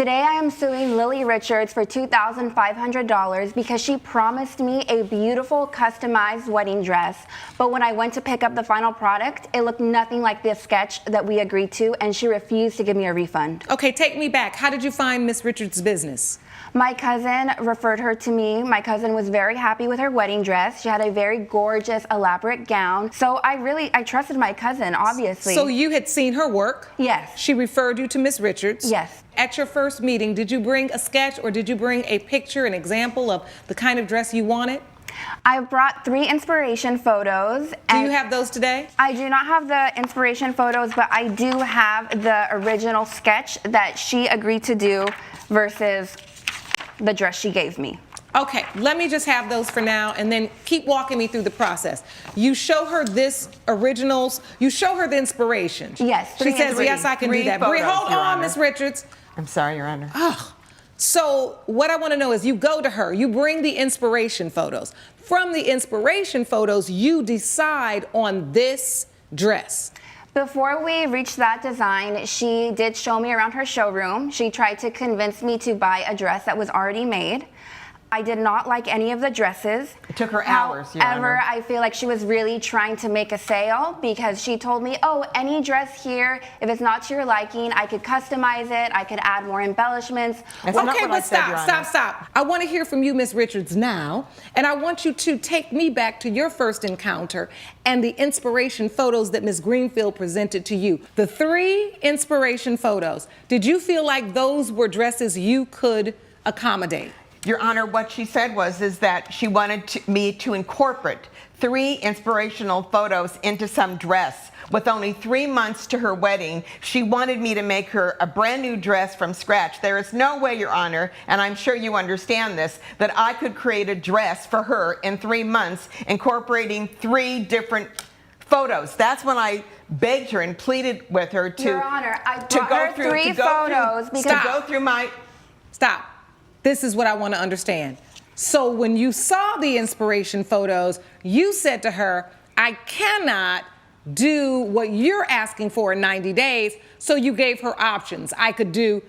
Today I am suing Lily Richards for $2,500 because she promised me a beautiful customized wedding dress, but when I went to pick up the final product, it looked nothing like the sketch that we agreed to, and she refused to give me a refund. Okay, take me back. How did you find Miss Richards' business? My cousin referred her to me. My cousin was very happy with her wedding dress. She had a very gorgeous, elaborate gown. So I trusted my cousin, obviously. So you had seen her work? Yes. She referred you to Miss Richards? Yes. At your first meeting, did you bring a sketch or did you bring a picture, an example of the kind of dress you wanted? I brought 3 inspiration photos. Do you have those today? I do not have the inspiration photos, but I do have the original sketch that she agreed to do versus the dress she gave me. Okay, let me just have those for now and then keep walking me through the process. You show her this originals, you show her the inspiration. Yes. She says, yes, I can do that. Photos, Hold on, Miss Richards. I'm sorry, Your Honor. Oh, so what I want to know is you go to her, you bring the inspiration photos. From the inspiration photos, you decide on this dress. Before we reached that design, she did show me around her showroom. She tried to convince me to buy a dress that was already made. I did not like any of the dresses. It took her hours, Your However, Honor. I feel like she was really trying to make a sale because she told me, oh, any dress here, if it's not to your liking, I could customize it, I could add more embellishments. That's not Okay, what I but said, Your Honor. stop. I want to hear from you, Miss Richards, now, and I want you to take me back to your first encounter and the inspiration photos that Ms. Greenfield presented to you. The 3 inspiration photos, did you feel like those were dresses you could accommodate? Your Honor, what she said is that she wanted me to incorporate 3 inspirational photos into some dress. With only 3 months to her wedding, she wanted me to make her a brand new dress from scratch. There is no way, Your Honor, and I'm sure you understand this, that I could create a dress for her in 3 months, incorporating 3 different photos. That's when I begged her and pleaded with her to Your Honor, I to brought go her through 3 photos because to go through my. Stop. This is what I want to understand. So when you saw the inspiration photos, you said to her, I cannot do what you're asking for in 90 days, so you gave her options. I could do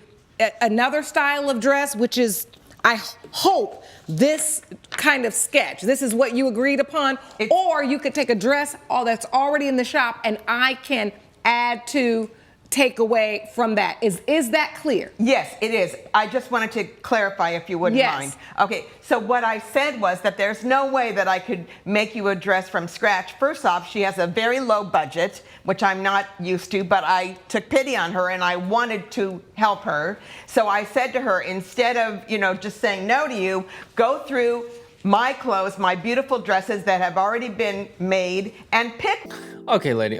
another style of dress, which is, I hope, this kind of sketch. This is what you agreed upon. Or you could take a dress, all that's already in the shop, and I can add to, take away from that. Is that clear? Yes, it is. I just wanted to clarify, if you wouldn't mind. Okay, so what I said was that there's no way that I could make you a dress from scratch. First off, she has a very low budget, which I'm not used to, but I took pity on her and I wanted to help her. So I said to her, instead of, just saying no to you, go through my clothes, my beautiful dresses that have already been made, and pick. Okay, lady.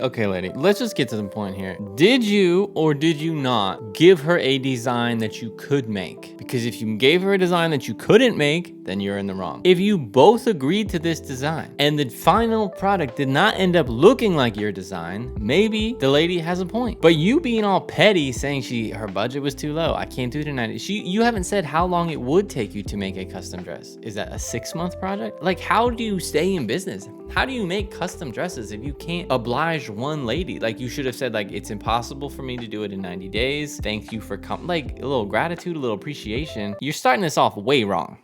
Let's just get to the point here. Did you or did you not give her a design that you could make? Because if you gave her a design that you couldn't make, then you're in the wrong. If you both agreed to this design and the final product did not end up looking like your design, maybe the lady has a point. But you being all petty, saying her budget was too low, I can't do it in 90. You haven't said how long it would take you to make a custom dress. Is that a 6-month project? Like, how do you stay in business? How do you make custom dresses if you can't oblige one lady? Like, you should have said, like, it's impossible for me to do it in 90 days. Thank you for like a little gratitude, a little appreciation. You're starting this off way wrong.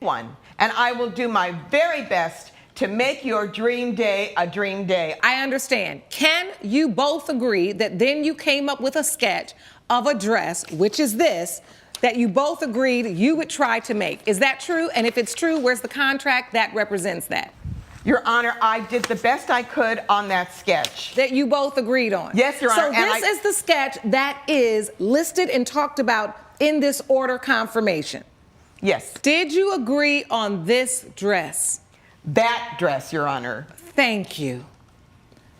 And I will do my very best to make your dream day a dream day. I understand. Can you both agree that then you came up with a sketch of a dress, which is this, that you both agreed you would try to make? Is that true? And if it's true, where's the contract that represents that? Your Honor, I did the best I could on that sketch. That you both agreed on? Yes, Your Honor. So this is the sketch that is listed and talked about in this order confirmation? Yes. Did you agree on this dress? That dress, Your Honor. Thank you.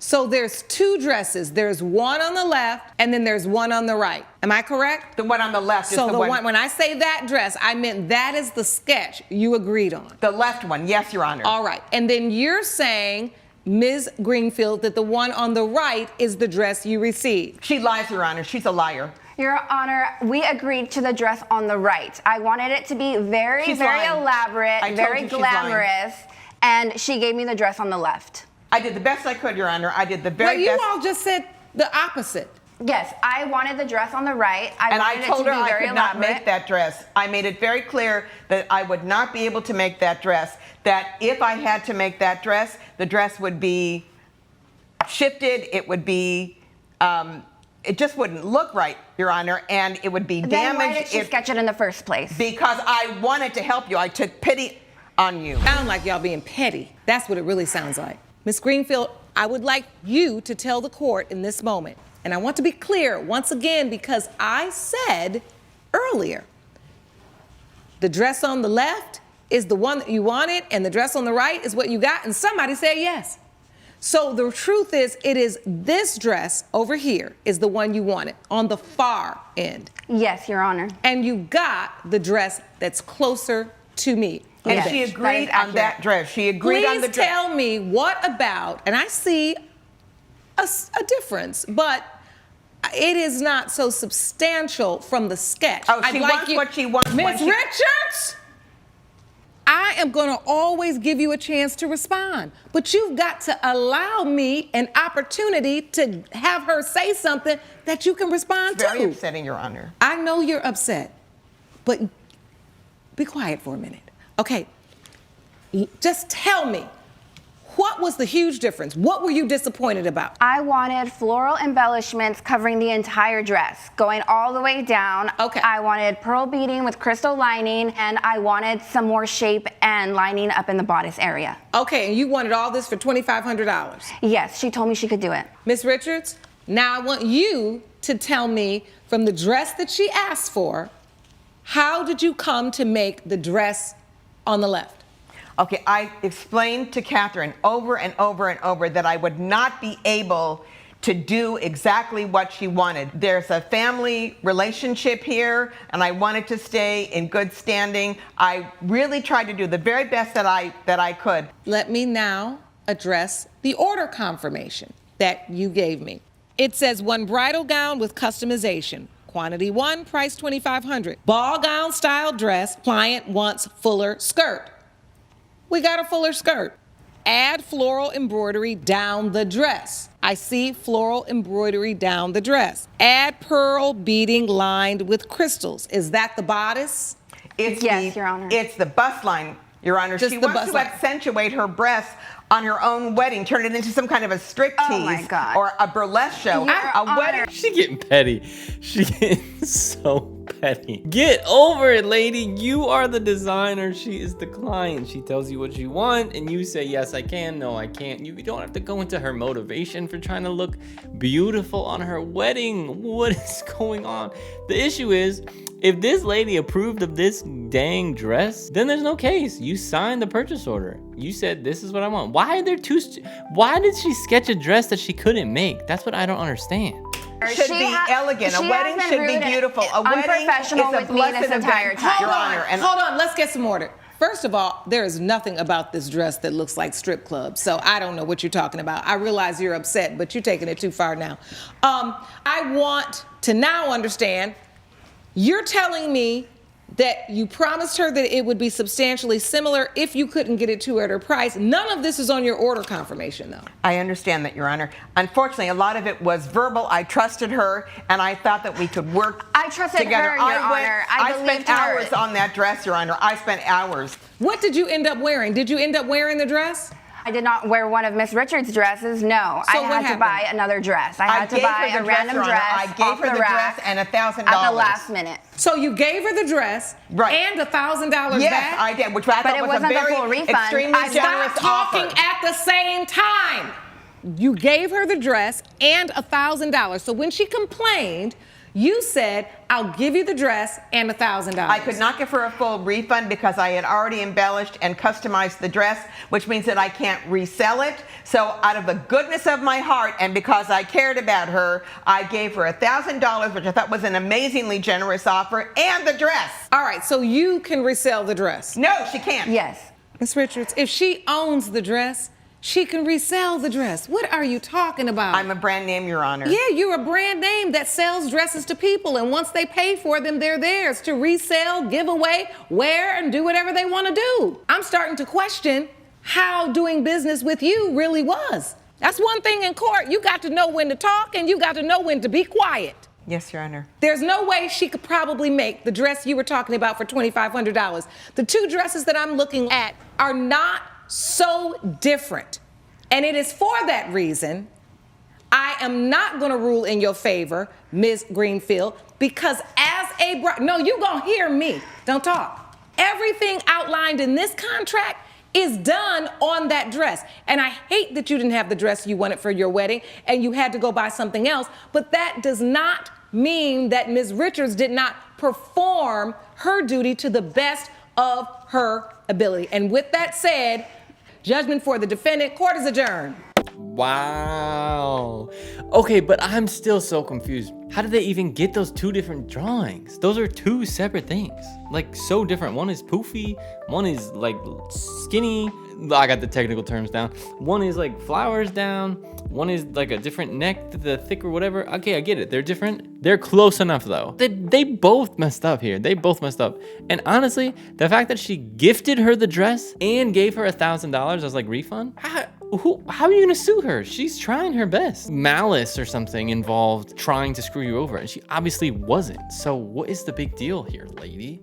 So there's 2 dresses. There's one on the left and then there's one on the right. Am I correct? The one on the left is the one. When I say that dress, I meant that is the sketch you agreed on. The left one, yes, Your Honor. All right. And then you're saying, Ms. Greenfield, that the one on the right is the dress you received. She lies, Your Honor. She's a liar. Your Honor, we agreed to the dress on the right. I wanted it to be very elaborate, very glamorous, and she gave me the dress on the left. I did the best I could, Your Honor. I did the very best. You all just said the opposite. Yes, I wanted the dress on the right. And I wanted told it to her be I very could not elaborate. make that dress. I made it very clear that I would not be able to make that dress, that if I had to make that dress, the dress would be shifted, it would be, it just wouldn't look right, Your Honor, and it would be Then damaged. why did she sketch it in the first place? Because I wanted to help you. I took pity on you. Sound like y'all being petty. That's what it really sounds like. Ms. Greenfield, I would like you to tell the court in this moment, and I want to be clear once again because I said earlier, the dress on the left is the one that you wanted and the dress on the right is what you got, and somebody said yes. So the truth is, it is this dress over here is the one you wanted on the far end. Yes, Your Honor. And you got the dress that's closer to me. And Yes, she that is agreed on that accurate. dress. She agreed on the Please dress. tell me what about, and I see a difference, but it is not so substantial from the sketch. Oh, she wants what she wants when Miss she- Richards, I am going to always give you a chance to respond, but you've got to allow me an opportunity to have her say something that you can respond It's very to. upsetting, Your Honor. I know you're upset, but be quiet for a minute. Okay, just tell me, what was the huge difference? What were you disappointed about? I wanted floral embellishments covering the entire dress, going all the way down. Okay. I wanted pearl beading with crystal lining, and I wanted some more shape and lining up in the bodice area. Okay, and you wanted all this for $2,500. Yes, she told me she could do it. Miss Richards, now I want you to tell me from the dress that she asked for, how did you come to make the dress on the left? Okay, I explained to Catherine over and over and over that I would not be able to do exactly what she wanted. There's a family relationship here, and I wanted to stay in good standing. I really tried to do the very best that I could. Let me now address the order confirmation that you gave me. It says one bridal gown with customization. Quantity 1, price $2,500. Ball gown style dress, client wants fuller skirt. We got a fuller skirt. Add floral embroidery down the dress. I see floral embroidery down the dress. Add pearl beading lined with crystals. Is that the bodice? It's Yes, Your Honor. It's the bust line, Your Honor. Just She the wants bust to line. accentuate her breasts on her own wedding, turn it into some kind of a striptease Oh, my God. or a burlesque show. Your A wedding. Honor. She getting petty. She getting so petty. Get over it, lady. You are the designer. She is the client. She tells you what you want, and you say, yes, I can. No, I can't. You don't have to go into her motivation for trying to look beautiful on her wedding. What is going on? The issue is, if this lady approved of this dang dress, then there's no case. You signed the purchase order. You said, this is what I want. Why why did she sketch a dress that she couldn't make? That's what I don't understand. Should She be elegant. A she has wedding been should be rude and beautiful. A wedding is unprofessional a with me this blessed entire event, time. Your Honor. And Hold on, let's get some order. First of all, there is nothing about this dress that looks like strip club, so I don't know what you're talking about. I realize you're upset, but you're taking it too far now. I want to now understand, you're telling me that you promised her that it would be substantially similar if you couldn't get it to her at her price. None of this is on your order confirmation, though. I understand that, Your Honor. Unfortunately, a lot of it was verbal. I trusted her, and I thought that we could work I trusted together. her, Your Honor. I spent believed her. hours on that dress, Your Honor. I spent hours. What did you end up wearing? Did you end up wearing the dress? I did not wear one of Miss Richards' dresses. No, So I what had to happened? buy another dress. I had to gave buy her a the dress, random Your Honor. dress. I gave off her the dress rack and $1,000. at the last minute. So you gave her the dress Right. and $1,000 Yes, back? I did, which I But thought it was a wasn't the very full refund. extremely I generous Stop talking offer. at the same time. You gave her the dress and $1,000. So when she complained, you said, I'll give you the dress and $1,000. I could not give her a full refund because I had already embellished and customized the dress, which means that I can't resell it. So out of the goodness of my heart and because I cared about her, I gave her $1,000, which I thought was an amazingly generous offer, and the dress. All right, so you can resell the dress. No, she can't. Yes. Miss Richards, if she owns the dress, she can resell the dress. What are you talking about? I'm a brand name, Your Honor. Yeah, you're a brand name that sells dresses to people, and once they pay for them, they're theirs to resell, give away, wear, and do whatever they want to do. I'm starting to question how doing business with you really was. That's one thing in court. You got to know when to talk and you got to know when to be quiet. Yes, Your Honor. There's no way she could probably make the dress you were talking about for $2,500. The two dresses that I'm looking at are not so different. And it is for that reason I am not going to rule in your favor, Ms. Greenfield, because as a bride, no, you gonna hear me. Don't talk. Everything outlined in this contract is done on that dress. And I hate that you didn't have the dress you wanted for your wedding and you had to go buy something else, but that does not mean that Ms. Richards did not perform her duty to the best of her ability. And with that said, judgment for the defendant, court is adjourned. Wow. Okay, but I'm still so confused. How did they even get those two different drawings? Those are two separate things. Like, so different. One is poofy, one is like skinny. I got the technical terms down. One is like flowers down, one is like a different neck, the thick or whatever. Okay, I get it. They're different. They're close enough though. They both messed up here. They both messed up. And honestly, the fact that she gifted her the dress and gave her $1,000 as like refund, how are you gonna sue her? She's trying her best. Malice or something involved trying to screw you over, and she obviously wasn't. So what is the big deal here, lady?